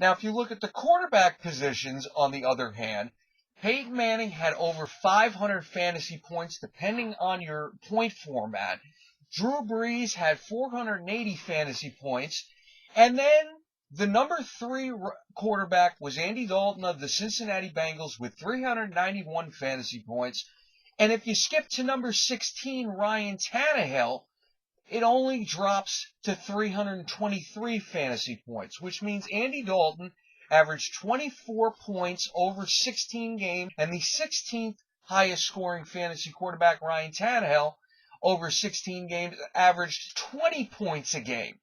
Now, if you look at the quarterback positions, on the other hand, Peyton Manning had over 500 fantasy points, depending on your point format. Drew Brees had 480 fantasy points. And then the number 3 quarterback was Andy Dalton of the Cincinnati Bengals with 391 fantasy points. And if you skip to number 16, Ryan Tannehill, it only drops to 323 fantasy points, which means Andy Dalton averaged 24 points over 16 games, and the 16th highest scoring fantasy quarterback, Ryan Tannehill, over 16 games, averaged 20 points a game.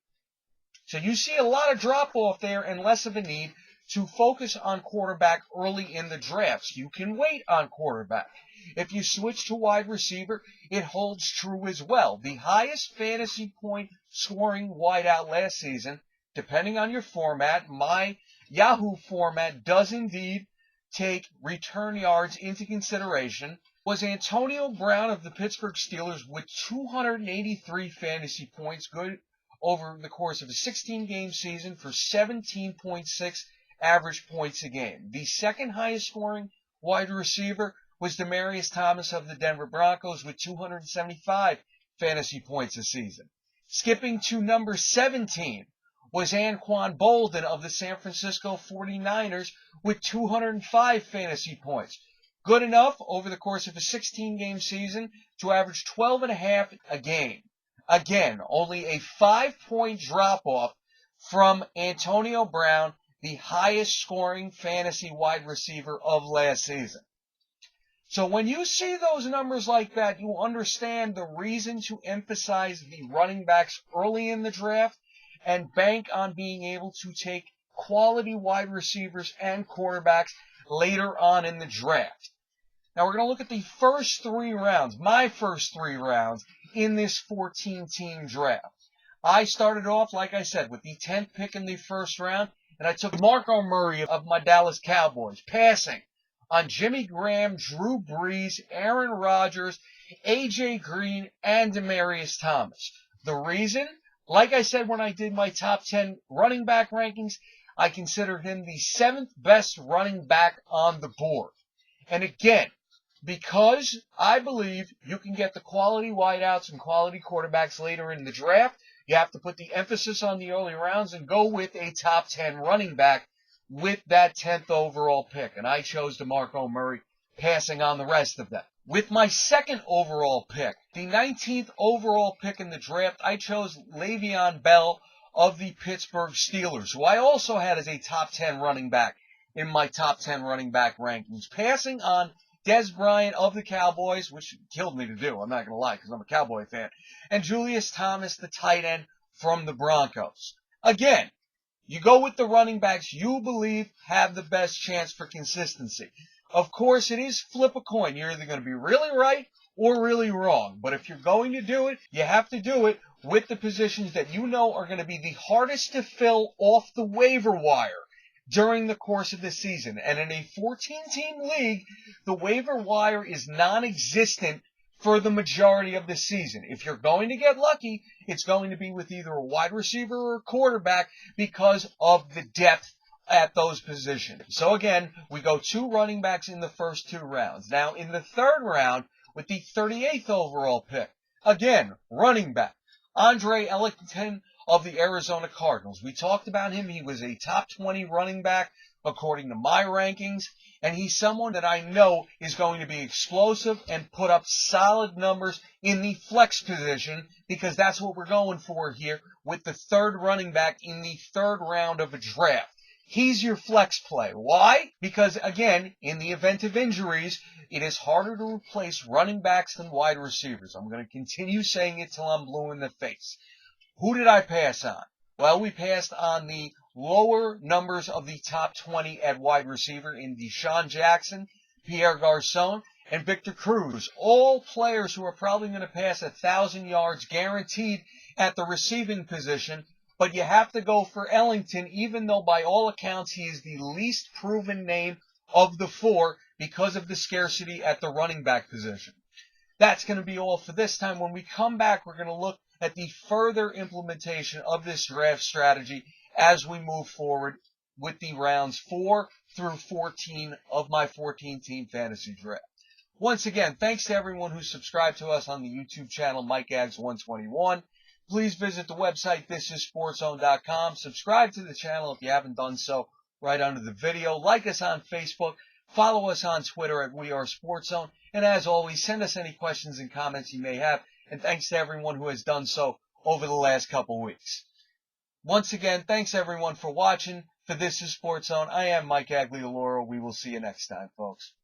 So you see a lot of drop-off there and less of a need to focus on quarterback early in the drafts. You can wait on quarterback. If you switch to wide receiver, it holds true as well. The highest fantasy point scoring wideout last season, depending on your format, my Yahoo format does indeed take return yards into consideration, was Antonio Brown of the Pittsburgh Steelers with 283 fantasy points, good over the course of a 16-game season for 17.6 average points a game. The second highest scoring wide receiver was Demaryius Thomas of the Denver Broncos with 275 fantasy points a season. Skipping to number 17 was Anquan Boldin of the San Francisco 49ers with 205 fantasy points. Good enough over the course of a 16-game season to average 12.5 a game. Again, only a 5-point drop-off from Antonio Brown, the highest scoring fantasy wide receiver of last season. So when you see those numbers like that, you understand the reason to emphasize the running backs early in the draft and bank on being able to take quality wide receivers and quarterbacks later on in the draft. Now we're going to look at the first 3 rounds, my first 3 rounds in this 14-team draft. I started off, like I said, with the 10th pick in the first round, and I took Marco Murray of my Dallas Cowboys, passing on Jimmy Graham, Drew Brees, Aaron Rodgers, A.J. Green, and Demaryius Thomas. The reason, like I said when I did my top 10 running back rankings, I consider him the 7th best running back on the board. And again, because I believe you can get the quality wideouts and quality quarterbacks later in the draft, you have to put the emphasis on the early rounds and go with a top 10 running back with that 10th overall pick. And I chose DeMarco Murray, passing on the rest of them. With my second overall pick, the 19th overall pick in the draft, I chose Le'Veon Bell of the Pittsburgh Steelers, who I also had as a top 10 running back in my top 10 running back rankings, passing on Dez Bryant of the Cowboys, which killed me to do, I'm not going to lie, because I'm a Cowboy fan, and Julius Thomas, the tight end from the Broncos. Again, you go with the running backs you believe have the best chance for consistency. Of course, it is flip a coin. You're either going to be really right or really wrong. But if you're going to do it, you have to do it with the positions that you know are going to be the hardest to fill off the waiver wire during the course of the season. And in a 14-team league, the waiver wire is non-existent for the majority of the season. If you're going to get lucky, it's going to be with either a wide receiver or a quarterback because of the depth at those positions. So again, we go 2 running backs in the first 2 rounds. Now in the 3rd round, with the 38th overall pick, again, running back, Andre Ellington of the Arizona Cardinals. We talked about him. He was a top 20 running back according to my rankings, and he's someone that I know is going to be explosive and put up solid numbers in the flex position, because that's what we're going for here with the 3rd running back in the 3rd round of a draft. He's your flex play. Why? Because, again, in the event of injuries, it is harder to replace running backs than wide receivers. I'm going to continue saying it till I'm blue in the face. Who did I pass on? Well, we passed on the lower numbers of the top 20 at wide receiver in Deshaun Jackson, Pierre Garçon, and Victor Cruz. All players who are probably going to pass 1,000 yards guaranteed at the receiving position. But you have to go for Ellington, even though by all accounts he is the least proven name of the 4 because of the scarcity at the running back position. That's going to be all for this time. When we come back, we're going to look at the further implementation of this draft strategy as we move forward with the rounds 4 through 14 of my 14-team fantasy draft. Once again, thanks to everyone who subscribed to us on the YouTube channel, Mike Ags 121. Please visit the website, thisissportzone.com. Subscribe to the channel if you haven't done so right under the video. Like us on Facebook. Follow us on Twitter at WeAreSportsZone. And as always, send us any questions and comments you may have. And thanks to everyone who has done so over the last couple weeks. Once again, thanks everyone for watching. For This Is Sports Zone, I am Mike Aglialoro. We will see you next time, folks.